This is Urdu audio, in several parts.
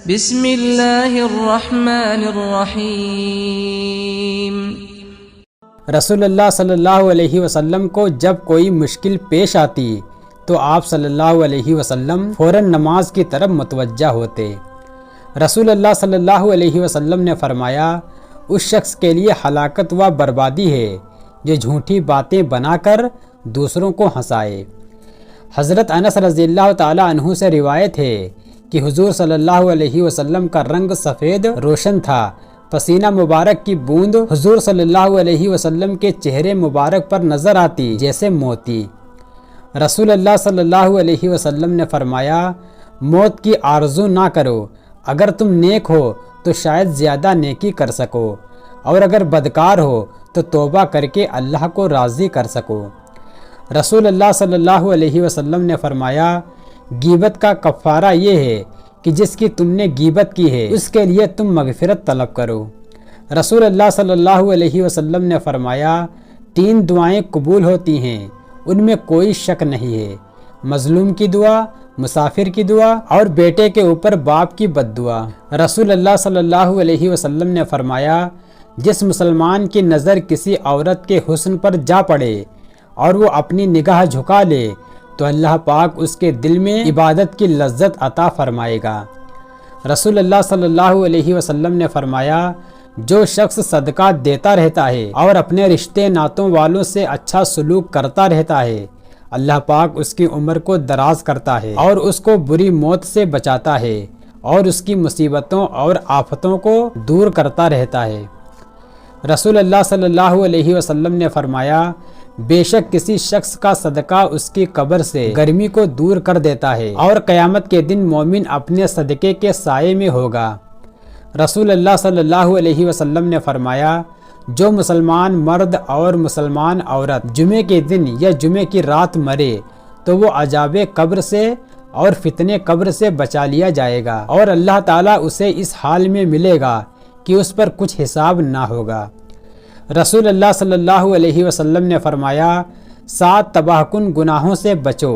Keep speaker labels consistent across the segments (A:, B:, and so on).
A: بسم اللہ الرحمن الرحیم۔
B: رسول اللہ صلی اللہ علیہ وسلم کو جب کوئی مشکل پیش آتی تو آپ صلی اللہ علیہ وسلم فوراً نماز کی طرف متوجہ ہوتے۔ رسول اللہ صلی اللہ علیہ وسلم نے فرمایا، اس شخص کے لیے ہلاکت و بربادی ہے جو جھوٹی باتیں بنا کر دوسروں کو ہنسائے۔ حضرت انس رضی اللہ تعالی عنہ سے روایت ہے کہ حضور صلی اللہ علیہ وسلم کا رنگ سفید روشن تھا، پسینہ مبارک کی بوند حضور صلی اللہ علیہ وسلم کے چہرے مبارک پر نظر آتی جیسے موتی۔ رسول اللہ صلی اللہ علیہ وسلم نے فرمایا، موت کی آرزو نہ کرو، اگر تم نیک ہو تو شاید زیادہ نیکی کر سکو، اور اگر بدکار ہو تو توبہ کر کے اللہ کو راضی کر سکو۔ رسول اللہ صلی اللہ علیہ وسلم نے فرمایا، غیبت کا کفارہ یہ ہے کہ جس کی تم نے غیبت کی ہے اس کے لیے تم مغفرت طلب کرو۔ رسول اللہ صلی اللہ علیہ وسلم نے فرمایا، 3 دعائیں قبول ہوتی ہیں، ان میں کوئی شک نہیں ہے، مظلوم کی دعا، مسافر کی دعا اور بیٹے کے اوپر باپ کی بد دعا۔ رسول اللہ صلی اللہ علیہ وسلم نے فرمایا، جس مسلمان کی نظر کسی عورت کے حسن پر جا پڑے اور وہ اپنی نگاہ جھکا لے تو اللہ پاک اس کے دل میں عبادت کی لذت عطا فرمائے گا۔ رسول اللہ صلی اللہ علیہ وسلم نے فرمایا، جو شخص صدقہ دیتا رہتا ہے اور اپنے رشتے ناتوں والوں سے اچھا سلوک کرتا رہتا ہے، اللہ پاک اس کی عمر کو دراز کرتا ہے اور اس کو بری موت سے بچاتا ہے اور اس کی مصیبتوں اور آفتوں کو دور کرتا رہتا ہے۔ رسول اللہ صلی اللہ علیہ وسلم نے فرمایا، بے شک کسی شخص کا صدقہ اس کی قبر سے گرمی کو دور کر دیتا ہے اور قیامت کے دن مومن اپنے صدقے کے سائے میں ہوگا۔ رسول اللہ صلی اللہ علیہ وسلم نے فرمایا، جو مسلمان مرد اور مسلمان عورت جمعے کے دن یا جمعے کی رات مرے تو وہ عذاب قبر سے اور فتنے قبر سے بچا لیا جائے گا، اور اللہ تعالیٰ اسے اس حال میں ملے گا کہ اس پر کچھ حساب نہ ہوگا۔ رسول اللہ صلی اللہ علیہ وسلم نے فرمایا، 7 تباہ کن گناہوں سے بچو۔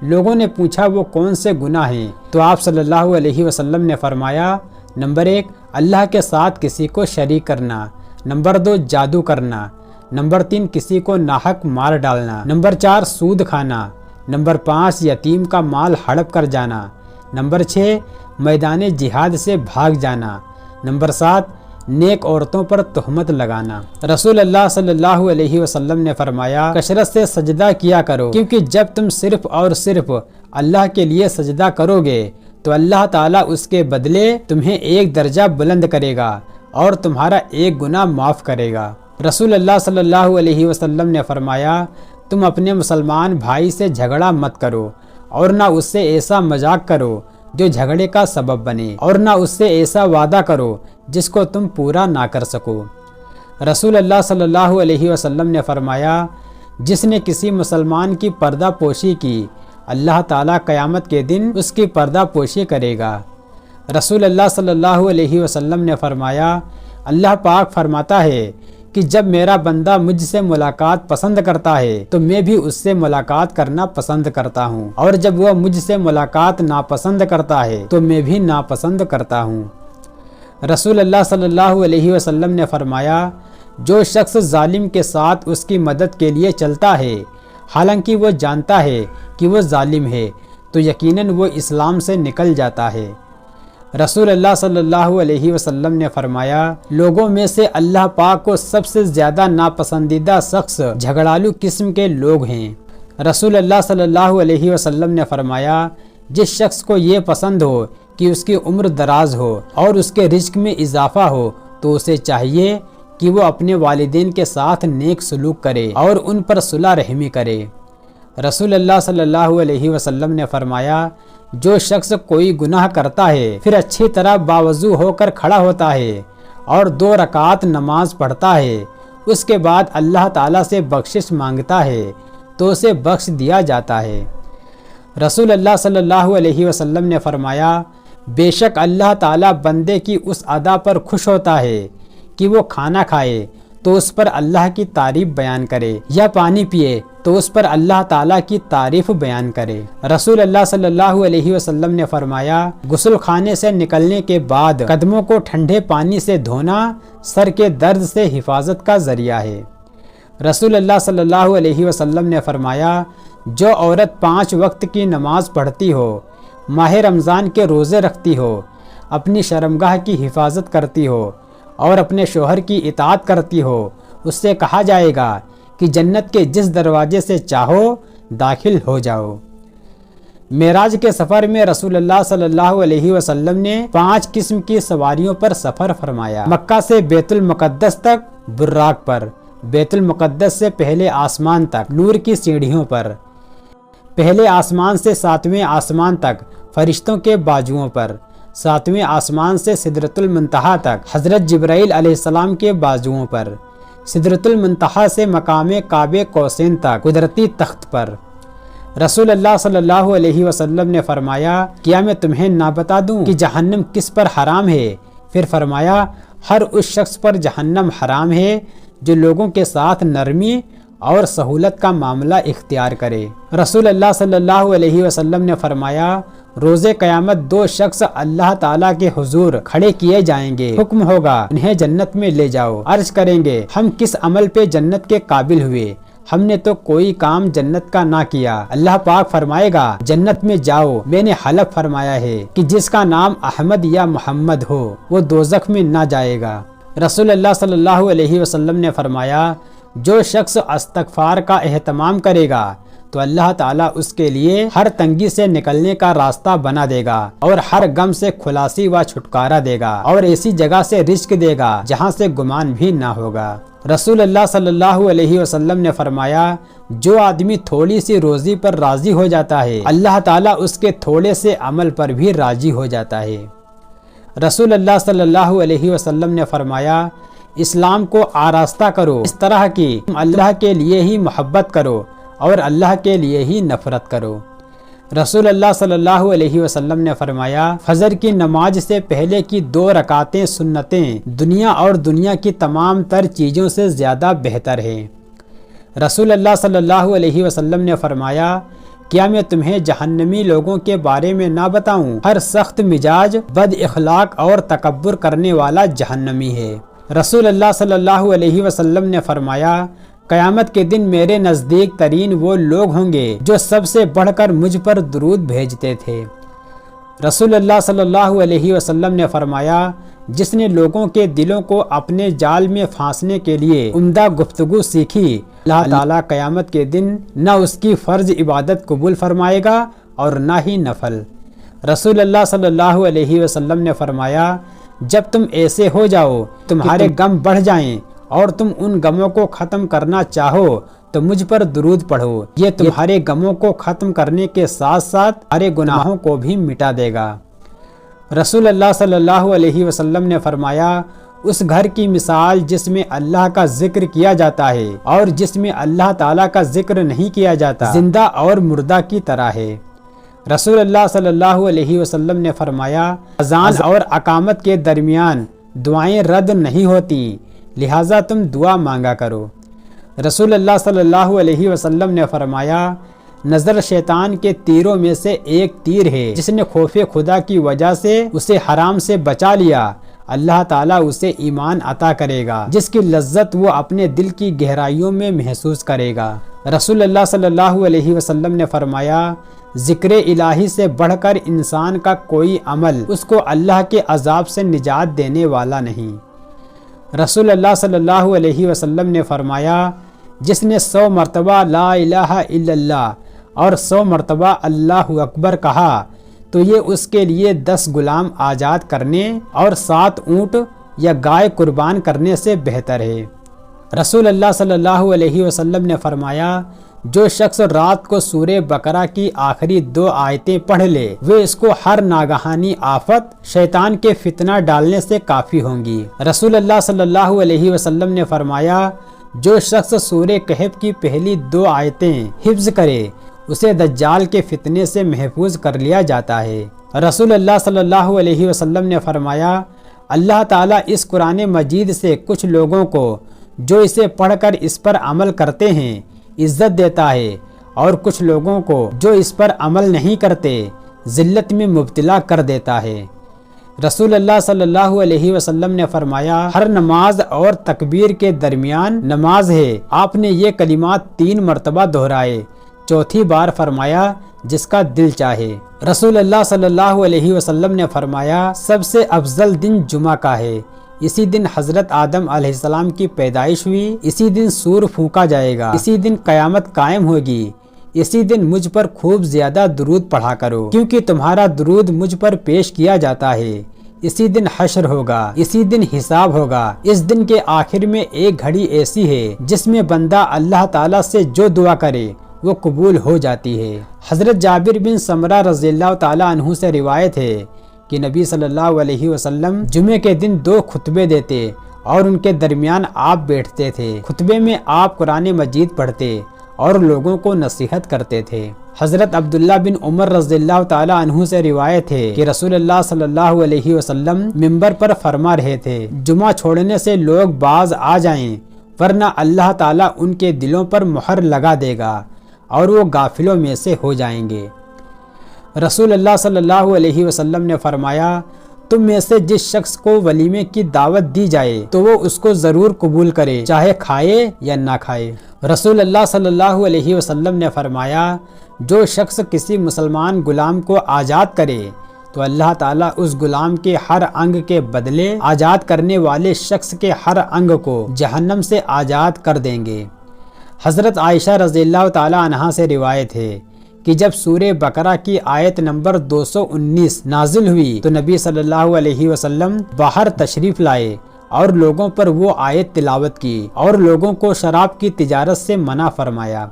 B: لوگوں نے پوچھا وہ کون سے گناہ ہیں؟ تو آپ صلی اللہ علیہ وسلم نے فرمایا، نمبر 1 اللہ کے ساتھ کسی کو شریک کرنا، نمبر 2 جادو کرنا، نمبر 3 کسی کو ناحق مار ڈالنا، نمبر 4 سود کھانا، نمبر 5 یتیم کا مال ہڑپ کر جانا، نمبر 6 میدان جہاد سے بھاگ جانا، نمبر 7 نیک عورتوں پر تہمت لگانا۔ رسول اللہ صلی اللہ علیہ وسلم نے فرمایا، کثرت سے سجدہ کیا کرو، کیونکہ جب تم صرف اور صرف اللہ کے لیے سجدہ کرو گے تو اللہ تعالیٰ اس کے بدلے تمہیں 1 درجہ بلند کرے گا اور تمہارا 1 گناہ معاف کرے گا۔ رسول اللہ صلی اللہ علیہ وسلم نے فرمایا، تم اپنے مسلمان بھائی سے جھگڑا مت کرو اور نہ اس سے ایسا مذاق کرو جو جھگڑے کا سبب بنے، اور نہ اس سے ایسا وعدہ کرو جس کو تم پورا نہ کر سکو۔ رسول اللہ صلی اللہ علیہ وسلم نے فرمایا، جس نے کسی مسلمان کی پردہ پوشی کی، اللہ تعالیٰ قیامت کے دن اس کی پردہ پوشی کرے گا۔ رسول اللہ صلی اللہ علیہ وسلم نے فرمایا، اللہ پاک فرماتا ہے کہ جب میرا بندہ مجھ سے ملاقات پسند کرتا ہے تو میں بھی اس سے ملاقات کرنا پسند کرتا ہوں، اور جب وہ مجھ سے ملاقات ناپسند کرتا ہے تو میں بھی ناپسند کرتا ہوں۔ رسول اللہ صلی اللہ علیہ وسلم نے فرمایا، جو شخص ظالم کے ساتھ اس کی مدد کے لیے چلتا ہے حالانکہ وہ جانتا ہے کہ وہ ظالم ہے تو یقیناً وہ اسلام سے نکل جاتا ہے۔ رسول اللہ صلی اللہ علیہ وسلم نے فرمایا، لوگوں میں سے اللہ پاک کو سب سے زیادہ ناپسندیدہ شخص جھگڑالو قسم کے لوگ ہیں۔ رسول اللہ صلی اللہ علیہ وسلم نے فرمایا، جس شخص کو یہ پسند ہو کہ اس کی عمر دراز ہو اور اس کے رزق میں اضافہ ہو تو اسے چاہیے کہ وہ اپنے والدین کے ساتھ نیک سلوک کرے اور ان پر صلح رحمی کرے۔ رسول اللہ صلی اللہ علیہ وسلم نے فرمایا، جو شخص کوئی گناہ کرتا ہے پھر اچھی طرح باوضو ہو کر کھڑا ہوتا ہے اور 2 رکعت نماز پڑھتا ہے، اس کے بعد اللہ تعالیٰ سے بخشش مانگتا ہے تو اسے بخش دیا جاتا ہے۔ رسول اللہ صلی اللہ علیہ وسلم نے فرمایا، بے شک اللہ تعالیٰ بندے کی اس ادا پر خوش ہوتا ہے کہ وہ کھانا کھائے تو اس پر اللہ کی تعریف بیان کرے، یا پانی پیے تو اس پر اللہ تعالیٰ کی تعریف بیان کرے۔ رسول اللہ صلی اللہ علیہ وسلم نے فرمایا، غسل خانے سے نکلنے کے بعد قدموں کو ٹھنڈے پانی سے دھونا سر کے درد سے حفاظت کا ذریعہ ہے۔ رسول اللہ صلی اللہ علیہ وسلم نے فرمایا، جو عورت 5 وقت کی نماز پڑھتی ہو، ماہ رمضان کے روزے رکھتی ہو، اپنی شرمگاہ کی حفاظت کرتی ہو اور اپنے شوہر کی اطاعت کرتی ہو، اس سے کہا جائے گا کہ جنت کے جس دروازے سے چاہو داخل ہو جاؤ۔ معراج کے سفر میں رسول اللہ صلی اللہ علیہ وسلم نے 5 قسم کی سواریوں پر سفر فرمایا۔ مکہ سے بیت المقدس تک براق پر، بیت المقدس سے پہلے آسمان تک نور کی سیڑھیوں پر، پہلے آسمان سے 7ویں آسمان تک فرشتوں کے بازوؤں پر، 7ویں آسمان سے سدرۃ المنتہا تک حضرت جبرائیل علیہ السلام کے بازوؤں پر، سدرۃ المنتہا سے مقام قاب قوسین تک قدرتی تخت پر۔ رسول اللہ صلی اللہ علیہ وسلم نے فرمایا، کیا میں تمہیں نہ بتا دوں کہ جہنم کس پر حرام ہے؟ پھر فرمایا، ہر اس شخص پر جہنم حرام ہے جو لوگوں کے ساتھ نرمی اور سہولت کا معاملہ اختیار کرے۔ رسول اللہ صلی اللہ علیہ وسلم نے فرمایا، روز قیامت 2 شخص اللہ تعالیٰ کے حضور کھڑے کیے جائیں گے، حکم ہوگا انہیں جنت میں لے جاؤ۔ عرض کریں گے، ہم کس عمل پہ جنت کے قابل ہوئے؟ ہم نے تو کوئی کام جنت کا نہ کیا۔ اللہ پاک فرمائے گا، جنت میں جاؤ، میں نے حلف فرمایا ہے کہ جس کا نام احمد یا محمد ہو وہ دوزخ میں نہ جائے گا۔ رسول اللہ صلی اللہ علیہ وسلم نے فرمایا، جو شخص استغفار کا اہتمام کرے گا تو اللہ تعالیٰ اس کے لیے ہر تنگی سے نکلنے کا راستہ بنا دے گا اور ہر غم سے خلاصی و چھٹکارا دے گا اور ایسی جگہ سے رزق دے گا جہاں سے گمان بھی نہ ہوگا۔ رسول اللہ صلی اللہ علیہ وسلم نے فرمایا، جو آدمی تھوڑی سی روزی پر راضی ہو جاتا ہے، اللہ تعالیٰ اس کے تھوڑے سے عمل پر بھی راضی ہو جاتا ہے۔ رسول اللہ صلی اللہ علیہ وسلم نے فرمایا، اسلام کو آراستہ کرو اس طرح کہ تم اللہ کے لیے ہی محبت کرو اور اللہ کے لیے ہی نفرت کرو۔ رسول اللہ صلی اللہ علیہ وسلم نے فرمایا، فجر کی نماز سے پہلے کی 2 رکعتیں سنتیں دنیا اور دنیا کی تمام تر چیزوں سے زیادہ بہتر ہیں۔ رسول اللہ صلی اللہ علیہ وسلم نے فرمایا، کیا میں تمہیں جہنمی لوگوں کے بارے میں نہ بتاؤں؟ ہر سخت مزاج، بد اخلاق اور تکبر کرنے والا جہنمی ہے۔ رسول اللہ صلی اللہ علیہ وسلم نے فرمایا، قیامت کے دن میرے نزدیک ترین وہ لوگ ہوں گے جو سب سے بڑھ کر مجھ پر درود بھیجتے تھے۔ رسول اللہ صلی اللہ علیہ وسلم نے فرمایا، جس نے لوگوں کے دلوں کو اپنے جال میں پھانسنے کے لیے عمدہ گفتگو سیکھی، اللہ تعالیٰ قیامت کے دن نہ اس کی فرض عبادت قبول فرمائے گا اور نہ ہی نفل۔ رسول اللہ صلی اللہ علیہ وسلم نے فرمایا، جب تم ایسے ہو جاؤ تمہارے غم بڑھ جائیں اور تم ان غموں کو ختم کرنا چاہو تو مجھ پر درود پڑھو، یہ تمہارے غموں کو ختم کرنے کے ساتھ ساتھ تمہارے گناہوں کو بھی مٹا دے گا۔ رسول اللہ صلی اللہ علیہ وسلم نے فرمایا، اس گھر کی مثال جس میں اللہ کا ذکر کیا جاتا ہے اور جس میں اللہ تعالیٰ کا ذکر نہیں کیا جاتا، زندہ اور مردہ کی طرح ہے۔ رسول اللہ صلی اللہ علیہ وسلم نے فرمایا، اذان اور اقامت کے درمیان دعائیں رد نہیں ہوتی، لہٰذا تم دعا مانگا کرو۔ رسول اللہ صلی اللہ علیہ وسلم نے فرمایا، نظر شیطان کے تیروں میں سے ایک تیر ہے، جس نے خوف خدا کی وجہ سے اسے حرام سے بچا لیا، اللہ تعالیٰ اسے ایمان عطا کرے گا جس کی لذت وہ اپنے دل کی گہرائیوں میں محسوس کرے گا۔ رسول اللہ صلی اللہ علیہ وسلم نے فرمایا، ذکر الہی سے بڑھ کر انسان کا کوئی عمل اس کو اللہ کے عذاب سے نجات دینے والا نہیں۔ رسول اللہ صلی اللہ علیہ وسلم نے فرمایا، جس نے 100 مرتبہ لا الہ الا اللہ اور 100 مرتبہ اللہ اکبر کہا تو یہ اس کے لیے 10 غلام آزاد کرنے اور 7 اونٹ یا گائے قربان کرنے سے بہتر ہے۔ رسول اللہ صلی اللہ علیہ وسلم نے فرمایا، جو شخص رات کو سورہ بقرہ کی آخری 2 آیتیں پڑھ لے وہ اس کو ہر ناگہانی آفت شیطان کے فتنہ ڈالنے سے کافی ہوں گی۔ رسول اللہ صلی اللہ علیہ وسلم نے فرمایا، جو شخص سورہ کہف کی پہلی 2 آیتیں حفظ کرے اسے دجال کے فتنے سے محفوظ کر لیا جاتا ہے۔ رسول اللہ صلی اللہ علیہ وسلم نے فرمایا، اللہ تعالیٰ اس قرآن مجید سے کچھ لوگوں کو جو اسے پڑھ کر اس پر عمل کرتے ہیں عزت دیتا ہے اور کچھ لوگوں کو جو اس پر عمل نہیں کرتے ذلت میں مبتلا کر دیتا ہے۔ رسول اللہ صلی اللہ علیہ وسلم نے فرمایا، ہر نماز اور تکبیر کے درمیان نماز ہے۔ آپ نے یہ کلمات 3 مرتبہ دہرائے، چوتھی بار فرمایا جس کا دل چاہے۔ رسول اللہ صلی اللہ علیہ وسلم نے فرمایا، سب سے افضل دن جمعہ کا ہے۔ اسی دن حضرت آدم علیہ السلام کی پیدائش ہوئی، اسی دن سور پھونکا جائے گا، اسی دن قیامت قائم ہوگی، اسی دن مجھ پر خوب زیادہ درود پڑھا کرو کیونکہ تمہارا درود مجھ پر پیش کیا جاتا ہے۔ اسی دن حشر ہوگا، اسی دن حساب ہوگا۔ اس دن کے آخر میں ایک گھڑی ایسی ہے جس میں بندہ اللہ تعالیٰ سے جو دعا کرے وہ قبول ہو جاتی ہے۔ حضرت جابر بن سمرہ رضی اللہ تعالیٰ عنہ سے روایت ہے کہ نبی صلی اللہ علیہ وسلم جمعے کے دن 2 خطبے دیتے اور ان کے درمیان آپ بیٹھتے تھے۔ خطبے میں آپ قرآن مجید پڑھتے اور لوگوں کو نصیحت کرتے تھے۔ حضرت عبداللہ بن عمر رضی اللہ تعالیٰ عنہ سے روایت ہے کہ رسول اللہ صلی اللہ علیہ وسلم منبر پر فرما رہے تھے، جمعہ چھوڑنے سے لوگ باز آ جائیں ورنہ اللہ تعالیٰ ان کے دلوں پر مہر لگا دے گا اور وہ غافلوں میں سے ہو جائیں گے۔ رسول اللہ صلی اللہ علیہ وسلم نے فرمایا، تم میں سے جس شخص کو ولیمے کی دعوت دی جائے تو وہ اس کو ضرور قبول کرے، چاہے کھائے یا نہ کھائے۔ رسول اللہ صلی اللہ علیہ وسلم نے فرمایا، جو شخص کسی مسلمان غلام کو آزاد کرے تو اللہ تعالیٰ اس غلام کے ہر انگ کے بدلے آزاد کرنے والے شخص کے ہر انگ کو جہنم سے آزاد کر دیں گے۔ حضرت عائشہ رضی اللہ تعالیٰ عنہا سے روایت ہے کہ جب سورہ بقرہ کی آیت نمبر 219 نازل ہوئی تو نبی صلی اللہ علیہ وسلم باہر تشریف لائے اور لوگوں پر وہ آیت تلاوت کی اور لوگوں کو شراب کی تجارت سے منع فرمایا۔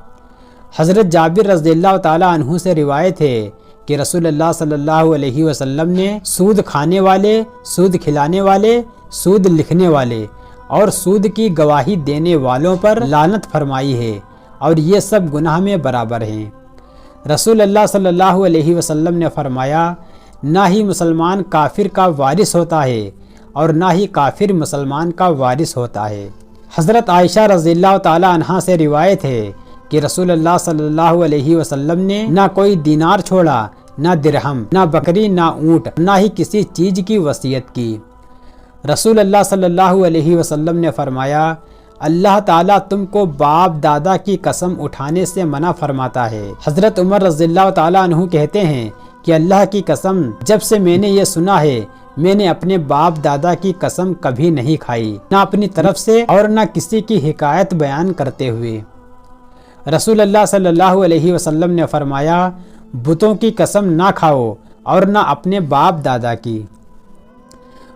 B: حضرت جابر رضی اللہ تعالیٰ عنہ سے روایت ہے کہ رسول اللہ صلی اللہ علیہ وسلم نے سود کھانے والے، سود کھلانے والے، سود لکھنے والے اور سود کی گواہی دینے والوں پر لعنت فرمائی ہے اور یہ سب گناہ میں برابر ہیں۔ رسول اللہ صلی اللہ علیہ وسلم نے فرمایا، نہ ہی مسلمان کافر کا وارث ہوتا ہے اور نہ ہی کافر مسلمان کا وارث ہوتا ہے۔ حضرت عائشہ رضی اللہ تعالیٰ عنہا سے روایت ہے کہ رسول اللہ صلی اللہ علیہ وسلم نے نہ کوئی دینار چھوڑا، نہ درہم، نہ بکری، نہ اونٹ، نہ ہی کسی چیز کی وصیت کی۔ رسول اللہ صلی اللہ علیہ وسلم نے فرمایا، اللہ تعالیٰ تم کو باپ دادا کی قسم اٹھانے سے منع فرماتا ہے۔ حضرت عمر رضی اللہ تعالیٰ عنہ کہتے ہیں کہ اللہ کی قسم، جب سے میں نے یہ سنا ہے میں نے اپنے باپ دادا کی قسم کبھی نہیں کھائی، نہ اپنی طرف سے اور نہ کسی کی حکایت بیان کرتے ہوئے۔ رسول اللہ صلی اللہ علیہ وسلم نے فرمایا، بتوں کی قسم نہ کھاؤ اور نہ اپنے باپ دادا کی۔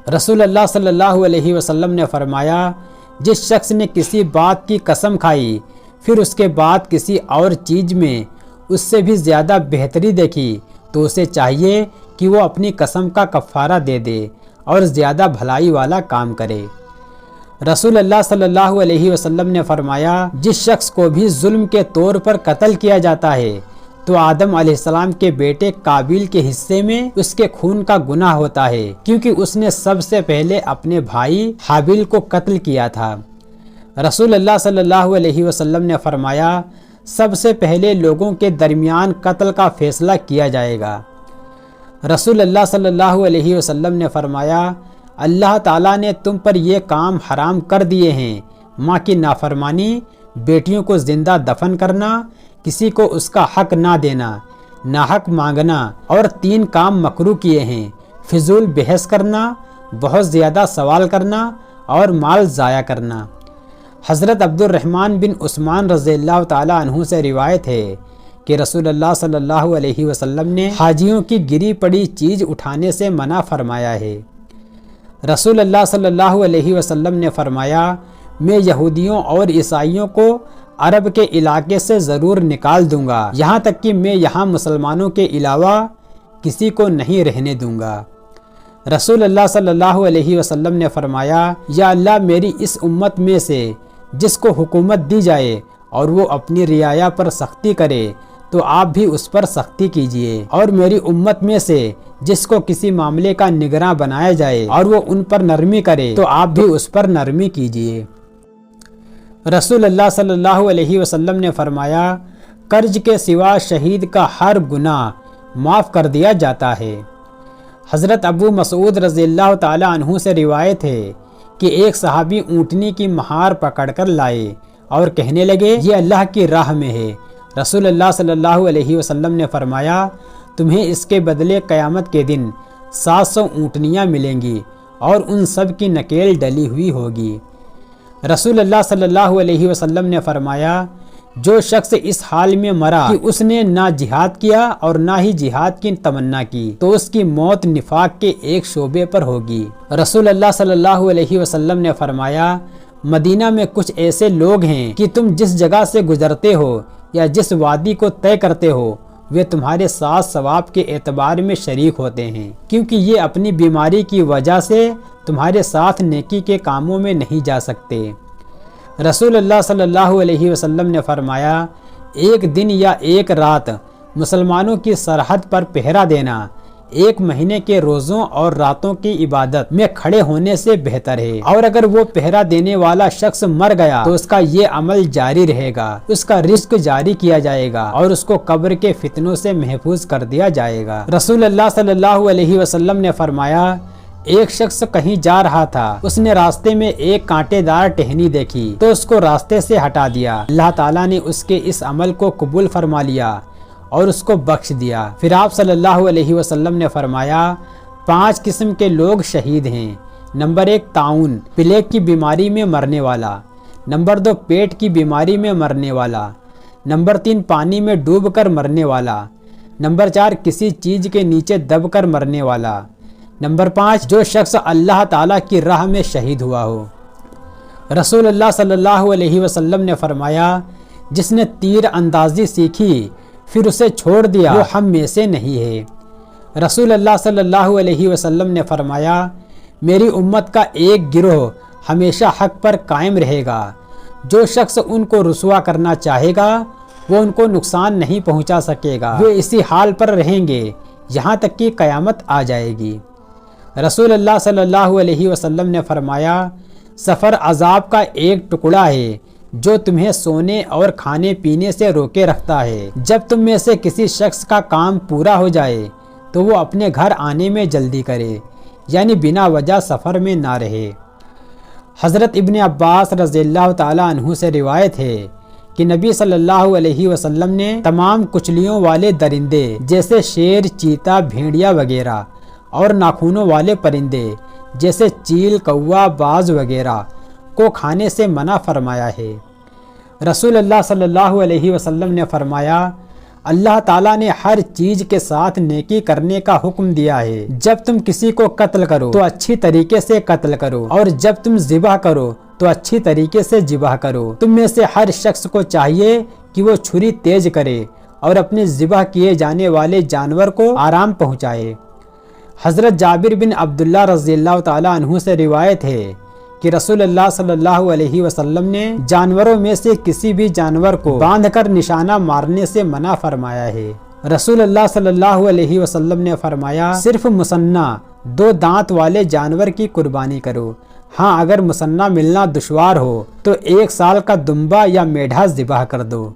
B: رسول اللہ صلی اللہ علیہ وسلم نے فرمایا، جس شخص نے کسی بات کی قسم کھائی پھر اس کے بعد کسی اور چیز میں اس سے بھی زیادہ بہتری دیکھی تو اسے چاہیے کہ وہ اپنی قسم کا کفارہ دے دے اور زیادہ بھلائی والا کام کرے۔ رسول اللہ صلی اللہ علیہ وسلم نے فرمایا، جس شخص کو بھی ظلم کے طور پر قتل کیا جاتا ہے تو آدم علیہ السلام کے بیٹے قابیل کے حصے میں اس کے خون کا گناہ ہوتا ہے، کیونکہ اس نے سب سے پہلے اپنے بھائی حابیل کو قتل کیا تھا۔ رسول اللہ صلی اللہ علیہ وسلم نے فرمایا، سب سے پہلے لوگوں کے درمیان قتل کا فیصلہ کیا جائے گا۔ رسول اللہ صلی اللہ علیہ وسلم نے فرمایا، اللہ تعالیٰ نے تم پر یہ کام حرام کر دیے ہیں، ماں کی نافرمانی، بیٹیوں کو زندہ دفن کرنا، کسی کو اس کا حق نہ دینا، ناحق مانگنا، اور 3 کام مکروہ کیے ہیں، فضول بحث کرنا، بہت زیادہ سوال کرنا اور مال ضائع کرنا۔ حضرت عبد الرحمن بن عثمان رضی اللہ تعالیٰ عنہ سے روایت ہے کہ رسول اللہ صلی اللہ علیہ وسلم نے حاجیوں کی گری پڑی چیز اٹھانے سے منع فرمایا ہے۔ رسول اللہ صلی اللہ علیہ وسلم نے فرمایا، میں یہودیوں اور عیسائیوں کو عرب کے علاقے سے ضرور نکال دوں گا، یہاں تک کہ میں یہاں مسلمانوں کے علاوہ کسی کو نہیں رہنے دوں گا۔ رسول اللہ صلی اللہ علیہ وسلم نے فرمایا، یا اللہ میری اس امت میں سے جس کو حکومت دی جائے اور وہ اپنی رعایا پر سختی کرے تو آپ بھی اس پر سختی کیجیے، اور میری امت میں سے جس کو کسی معاملے کا نگراں بنایا جائے اور وہ ان پر نرمی کرے تو آپ بھی اس پر نرمی کیجیے۔ رسول اللہ صلی اللہ علیہ وسلم نے فرمایا قرض کے سوا شہید کا ہر گناہ معاف کر دیا جاتا ہے۔ حضرت ابو مسعود رضی اللہ تعالی عنہ سے روایت ہے کہ ایک صحابی اونٹنی کی مہار پکڑ کر لائے اور کہنے لگے یہ اللہ کی راہ میں ہے۔ رسول اللہ صلی اللہ علیہ وسلم نے فرمایا تمہیں اس کے بدلے قیامت کے دن 700 اونٹنیاں ملیں گی اور ان سب کی نکیل ڈلی ہوئی ہوگی۔ رسول اللہ صلی اللہ علیہ وسلم نے فرمایا جو شخص اس حال میں مرا کہ اس نے نہ جہاد کیا اور نہ ہی جہاد کی تمنا کی تو اس کی موت نفاق کے ایک شعبے پر ہوگی۔ رسول اللہ صلی اللہ علیہ وسلم نے فرمایا مدینہ میں کچھ ایسے لوگ ہیں کہ تم جس جگہ سے گزرتے ہو یا جس وادی کو طے کرتے ہو وہ تمہارے ساتھ ثواب کے اعتبار میں شریک ہوتے ہیں، کیونکہ یہ اپنی بیماری کی وجہ سے تمہارے ساتھ نیکی کے کاموں میں نہیں جا سکتے۔ رسول اللہ صلی اللہ علیہ وسلم نے فرمایا ایک دن یا ایک رات مسلمانوں کی سرحد پر پہرا دینا 1 مہینے کے روزوں اور راتوں کی عبادت میں کھڑے ہونے سے بہتر ہے، اور اگر وہ پہرا دینے والا شخص مر گیا تو اس کا یہ عمل جاری رہے گا، اس کا رزق جاری کیا جائے گا اور اس کو قبر کے فتنوں سے محفوظ کر دیا جائے گا۔ رسول اللہ صلی اللہ علیہ وسلم نے فرمایا ایک شخص کہیں جا رہا تھا، اس نے راستے میں ایک کانٹے دار ٹہنی دیکھی تو اس کو راستے سے ہٹا دیا۔ اللہ تعالیٰ نے اس کے اس عمل کو قبول فرما لیا اور اس کو بخش دیا۔ پھر آپ صلی اللہ علیہ وسلم نے فرمایا 5 قسم کے لوگ شہید ہیں۔ نمبر 1 طاعون پلیگ کی بیماری میں مرنے والا، نمبر 2 پیٹ کی بیماری میں مرنے والا، نمبر 3 پانی میں ڈوب کر مرنے والا، نمبر 4 کسی چیز کے نیچے دب کر مرنے والا، نمبر 5 جو شخص اللہ تعالیٰ کی راہ میں شہید ہوا ہو۔ رسول اللہ صلی اللہ علیہ وسلم نے فرمایا جس نے تیر اندازی سیکھی پھر اسے چھوڑ دیا وہ ہم میں سے نہیں ہے۔ رسول اللہ صلی اللہ علیہ وسلم نے فرمایا میری امت کا ایک گروہ ہمیشہ حق پر قائم رہے گا، جو شخص ان کو رسوا کرنا چاہے گا وہ ان کو نقصان نہیں پہنچا سکے گا، وہ اسی حال پر رہیں گے یہاں تک کہ قیامت آ جائے گی۔ رسول اللہ صلی اللہ علیہ وسلم نے فرمایا سفر عذاب کا ایک ٹکڑا ہے جو تمہیں سونے اور کھانے پینے سے روکے رکھتا ہے۔ جب تم میں سے کسی شخص کا کام پورا ہو جائے تو وہ اپنے گھر آنے میں جلدی کرے، یعنی بنا وجہ سفر میں نہ رہے۔ حضرت ابن عباس رضی اللہ تعالی عنہ سے روایت ہے کہ نبی صلی اللہ علیہ وسلم نے تمام کچلیوں والے درندے جیسے شیر، چیتا، بھیڑیا وغیرہ اور ناخنوں والے پرندے جیسے چیل، کوا، باز وغیرہ کو کھانے سے منع فرمایا ہے۔ رسول اللہ صلی اللہ علیہ وسلم نے فرمایا اللہ تعالیٰ نے ہر چیز کے ساتھ نیکی کرنے کا حکم دیا ہے۔ جب تم کسی کو قتل کرو تو اچھی طریقے سے قتل کرو، اور جب تم ذبح کرو تو اچھی طریقے سے ذبح کرو۔ تم میں سے ہر شخص کو چاہیے کہ وہ چھری تیز کرے اور اپنے ذبح کیے جانے والے جانور کو آرام پہنچائے۔ حضرت جابر بن عبداللہ رضی اللہ تعالیٰ عنہ سے روایت ہے کہ رسول اللہ صلی اللہ علیہ وسلم نے جانوروں میں سے کسی بھی جانور کو باندھ کر نشانہ مارنے سے منع فرمایا ہے۔ رسول اللہ صلی اللہ علیہ وسلم نے فرمایا صرف مثنیٰ 2 دانت والے جانور کی قربانی کرو، ہاں اگر مثنیٰ ملنا دشوار ہو تو 1 سال کا دمبا یا میڈھا ذبح کر دو۔